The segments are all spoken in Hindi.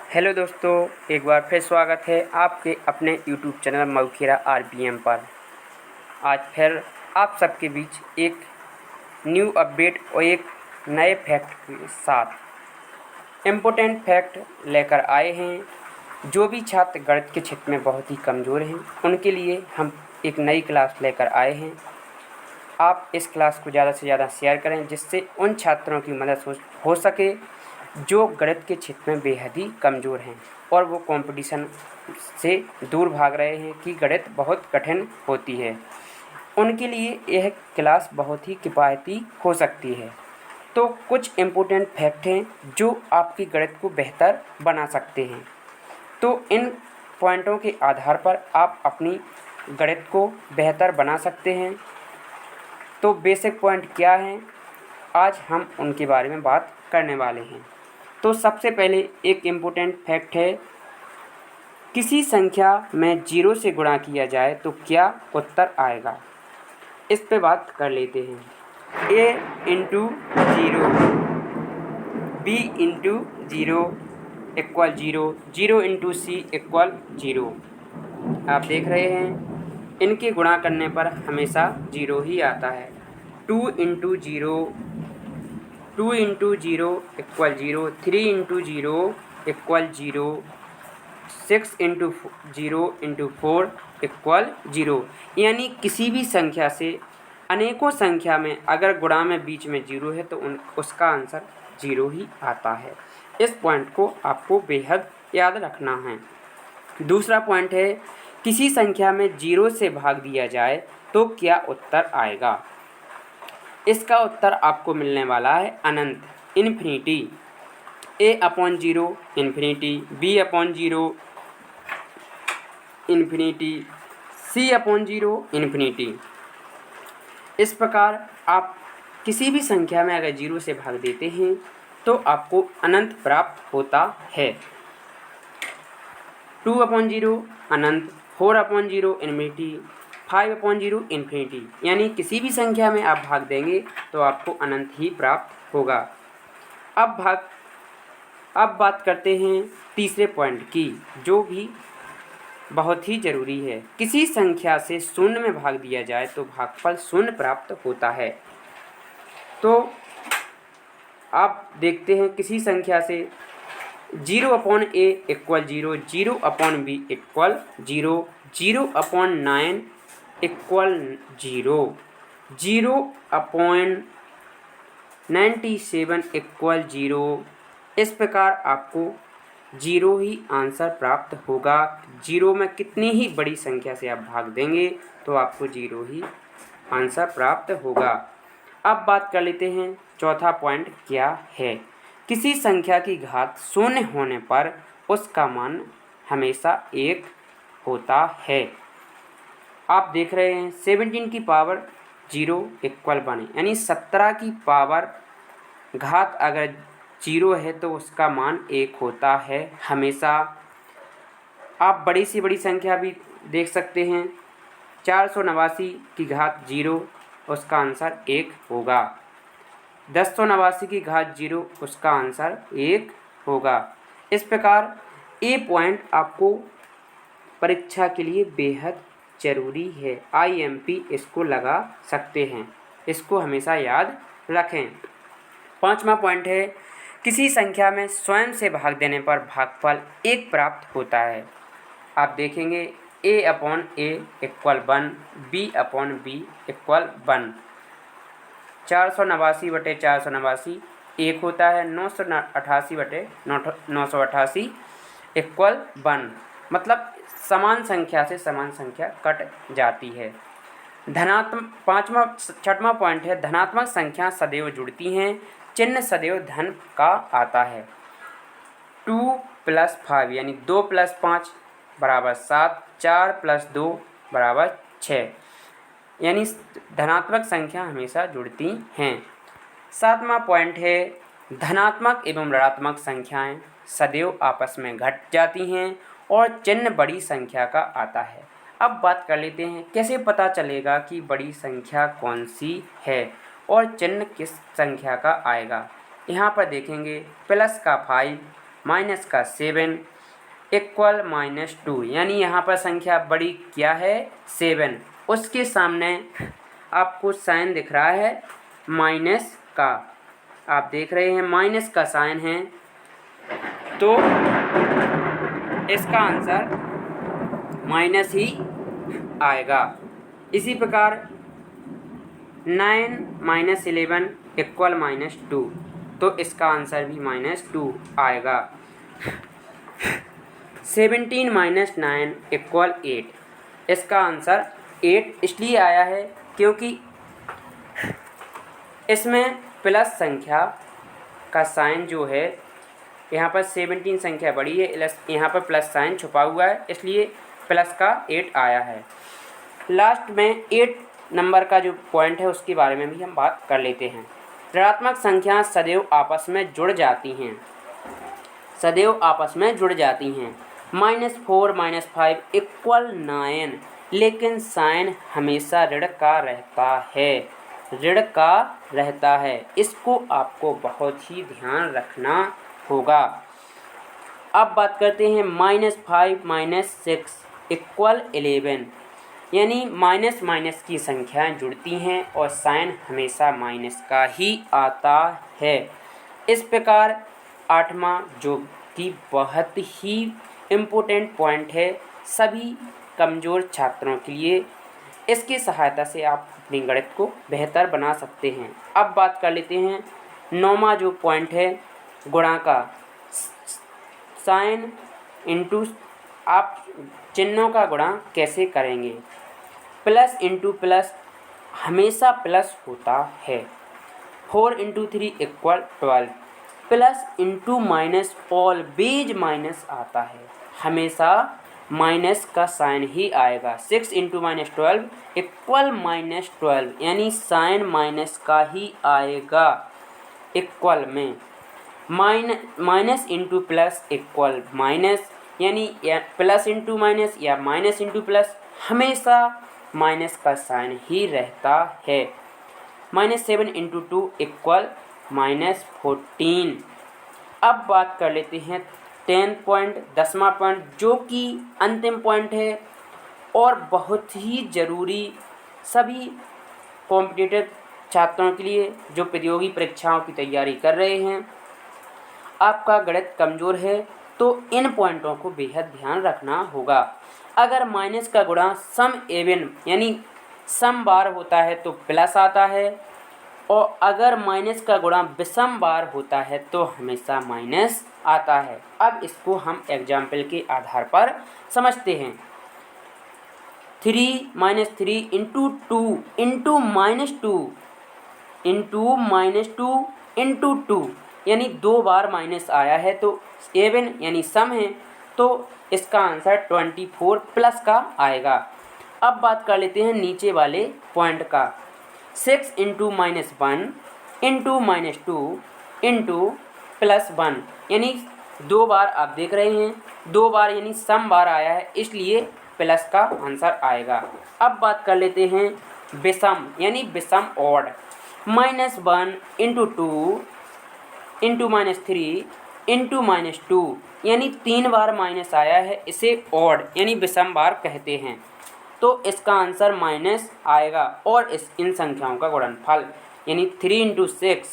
हेलो दोस्तों, एक बार फिर स्वागत है आपके अपने यूट्यूब चैनल मऊखेरा आरपीएम पर। आज फिर आप सबके बीच एक न्यू अपडेट और एक नए फैक्ट के साथ इम्पोर्टेंट फैक्ट लेकर आए हैं। जो भी छात्र गणित के क्षेत्र में बहुत ही कमज़ोर हैं उनके लिए हम एक नई क्लास लेकर आए हैं। आप इस क्लास को ज़्यादा से ज़्यादा शेयर करें जिससे उन छात्रों की मदद हो सके जो गणित के क्षेत्र में बेहद ही कमज़ोर हैं और वो कंपटीशन से दूर भाग रहे हैं कि गणित बहुत कठिन होती है। उनके लिए यह क्लास बहुत ही किफ़ायती हो सकती है। तो कुछ इम्पोर्टेंट फैक्ट हैं जो आपकी गणित को बेहतर बना सकते हैं। तो इन पॉइंटों के आधार पर आप अपनी गणित को बेहतर बना सकते हैं। तो बेसिक पॉइंट क्या हैं, आज हम उनके बारे में बात करने वाले हैं। तो सबसे पहले एक इम्पोर्टेंट फैक्ट है, किसी संख्या में 0 से गुणा किया जाए तो क्या उत्तर आएगा। इस पे बात कर लेते हैं। a into 0, b into 0 equal 0, 0 into C equal 0। आप देख रहे हैं इनके गुणा करने पर हमेशा 0 ही आता है। 2 into 0, 2 into 0 equal 0, 3 into 0 equal 0, 6 into 0 into 4 equal 0। यानी किसी भी संख्या से अनेकों संख्या में अगर गुणा में बीच में 0 है तो उसका आंसर 0 ही आता है। इस पॉइंट को आपको बेहद याद रखना है। दूसरा पॉइंट है, किसी संख्या में 0 से भाग दिया जाए तो क्या उत्तर आएगा। इसका उत्तर आपको मिलने वाला है अनंत, infinity. a/0 infinity, b/0 infinity, c/0 infinity. इस प्रकार आप किसी भी संख्या में अगर 0 से भाग देते हैं तो आपको अनंत प्राप्त होता है। 2/0 अनंत, 4/0 इन्फिनिटी, 5/0 इन्फिनिटी। यानी किसी भी संख्या में आप भाग देंगे तो आपको अनंत ही प्राप्त होगा। अब बात करते हैं तीसरे पॉइंट की, जो भी बहुत ही ज़रूरी है। किसी संख्या से शून्य में भाग दिया जाए तो भागफल शून्य प्राप्त होता है। तो आप देखते हैं किसी संख्या से 0/a equal 0, 0/b equal 0, 0/9 equal 0, 0/97 equal 0। इस प्रकार आपको 0 ही आंसर प्राप्त होगा। 0 में कितनी ही बड़ी संख्या से आप भाग देंगे तो आपको 0 ही आंसर प्राप्त होगा। अब बात कर लेते हैं चौथा पॉइंट क्या है। किसी संख्या की घात शून्य होने पर उसका मान हमेशा 1 होता है। आप देख रहे हैं 17 की पावर 0 इक्वल 1, यानी 17 की पावर घात अगर 0 है तो उसका मान 1 होता है हमेशा। आप बड़ी से बड़ी संख्या भी देख सकते हैं, 489 की घात 0, उसका आंसर 1 होगा। 1089 की घात 0, उसका आंसर 1 होगा। इस प्रकार ये पॉइंट आपको परीक्षा के लिए बेहद ज़रूरी है। IMP इसको लगा सकते हैं, इसको हमेशा याद रखें। पांचवा पॉइंट है, किसी संख्या में स्वयं से भाग देने पर भागफल 1 प्राप्त होता है। आप देखेंगे a/a इक्वल 1, b/b इक्वल 1, 489/489 1 होता है, 988/988 इक्वल 1। मतलब समान संख्या से समान संख्या कट जाती है। छठवां पॉइंट है, धनात्मक संख्या सदैव जुड़ती हैं, चिन्ह सदैव धन का आता है। 2 + 5 यानी 2 + 5 = 7, 4 + 2 = 6, यानी धनात्मक संख्या हमेशा जुड़ती हैं। सातवां पॉइंट है, धनात्मक एवं ऋणात्मक संख्याएं सदैव आपस में घट जाती हैं और चिन्ह बड़ी संख्या का आता है। अब बात कर लेते हैं कैसे पता चलेगा कि बड़ी संख्या कौन सी है और चिन्ह किस संख्या का आएगा। यहाँ पर देखेंगे +5 माइनस का 7 इक्वल -2, यानी यहाँ पर संख्या बड़ी क्या है 7, उसके सामने आपको साइन दिख रहा है माइनस का, आप देख रहे हैं माइनस का साइन है, तो इसका आंसर माइनस ही आएगा। इसी प्रकार 9 - 11 इक्वल -2, तो इसका आंसर भी -2 आएगा। 17 - 9 इक्वल 8, इसका आंसर 8 इसलिए आया है क्योंकि इसमें प्लस संख्या का साइन जो है, यहाँ पर 17 संख्या बड़ी है, यहाँ पर प्लस साइन छुपा हुआ है, इसलिए प्लस का 8 आया है। लास्ट में 8 नंबर का जो पॉइंट है उसके बारे में भी हम बात कर लेते हैं। ऋणात्मक संख्याएं सदैव आपस में जुड़ जाती हैं, सदैव आपस में जुड़ जाती हैं। -4 - 5 इक्वल 9, लेकिन साइन हमेशा ऋण का रहता है, ऋण का रहता है। इसको आपको बहुत ही ध्यान रखना होगा। अब बात करते हैं -5 - 6 इक्वल 11, यानी माइनस माइनस की संख्याएं जुड़ती हैं और साइन हमेशा माइनस का ही आता है। इस प्रकार 8वां, जो कि बहुत ही इम्पोर्टेंट पॉइंट है सभी कमज़ोर छात्रों के लिए, इसकी सहायता से आप अपनी गणित को बेहतर बना सकते हैं। अब बात कर लेते हैं 9वां जो पॉइंट है गुणा का। साइन इंटू, आप चिन्हों का गुणा कैसे करेंगे। प्लस इंटू प्लस हमेशा प्लस होता है। 4 × 3 equal 12, plus into minus always minus आता है, हमेशा माइनस का साइन ही आएगा। 6 × -12 इक्वल -12, यानी साइन माइनस का ही आएगा। इक्वल में minus into plus equal minus, यानी प्लस इंटू माइनस या माइनस इंटू प्लस हमेशा माइनस का साइन ही रहता है। -7 × 2 इक्वल -14। अब बात कर लेते हैं 10 पॉइंट, 10वां पॉइंट, जो कि अंतिम पॉइंट है और बहुत ही ज़रूरी सभी कॉम्पिटिटिव छात्रों के लिए जो प्रतियोगी परीक्षाओं की तैयारी कर रहे हैं। आपका गणित कमज़ोर है तो इन पॉइंटों को बेहद ध्यान रखना होगा। अगर माइनस का गुणा सम एवन यानी सम बार होता है तो प्लस आता है, और अगर माइनस का गुणा विषम बार होता है तो हमेशा माइनस आता है। अब इसको हम एग्जाम्पल के आधार पर समझते हैं। 3 - 3 × 2 × -2 × 2, यानी 2 बार माइनस आया है, तो एवन यानी सम है, तो इसका आंसर 24 प्लस का आएगा। अब बात कर लेते हैं नीचे वाले पॉइंट का। 6 × -1 × -2 × +1, यानी 2 बार आप देख रहे हैं, 2 बार यानी सम बार आया है, इसलिए प्लस का आंसर आएगा। अब बात कर लेते हैं विषम यानी विषम ऑड। -1 × 2 × -3 × -2, यानी 3 बार माइनस आया है, इसे ऑड यानी विषम बार कहते हैं, तो इसका आंसर माइनस आएगा। और इन संख्याओं का गुणनफल यानी 3 × 6,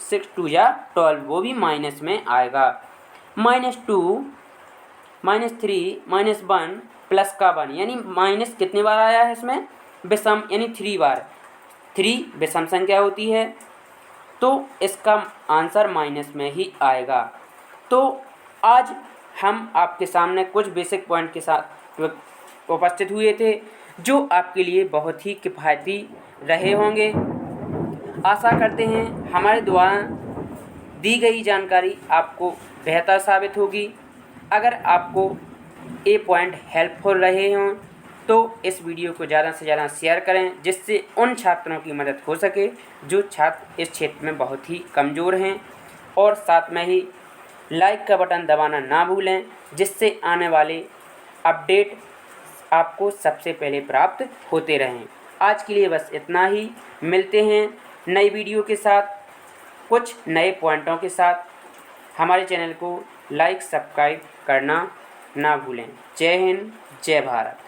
6 2 या 12, वो भी माइनस में आएगा। -2 -3 -1 प्लस का 1, यानी माइनस कितने बार आया है इसमें, विषम यानी 3 बार, 3 विषम संख्या होती है, तो इसका आंसर माइनस में ही आएगा। तो आज हम आपके सामने कुछ बेसिक पॉइंट के साथ उपस्थित हुए थे, जो आपके लिए बहुत ही किफ़ायती रहे होंगे। आशा करते हैं हमारे द्वारा दी गई जानकारी आपको बेहतर साबित होगी। अगर आपको ये पॉइंट हेल्पफुल रहे हों तो इस वीडियो को ज़्यादा से ज़्यादा शेयर करें, जिससे उन छात्रों की मदद हो सके जो छात्र इस क्षेत्र में बहुत ही कमज़ोर हैं। और साथ में ही लाइक का बटन दबाना ना भूलें, जिससे आने वाले अपडेट आपको सबसे पहले प्राप्त होते रहें। आज के लिए बस इतना ही। मिलते हैं नई वीडियो के साथ, कुछ नए पॉइंटों के साथ। हमारे चैनल को लाइक सब्सक्राइब करना ना भूलें। जय हिंद, जय भारत।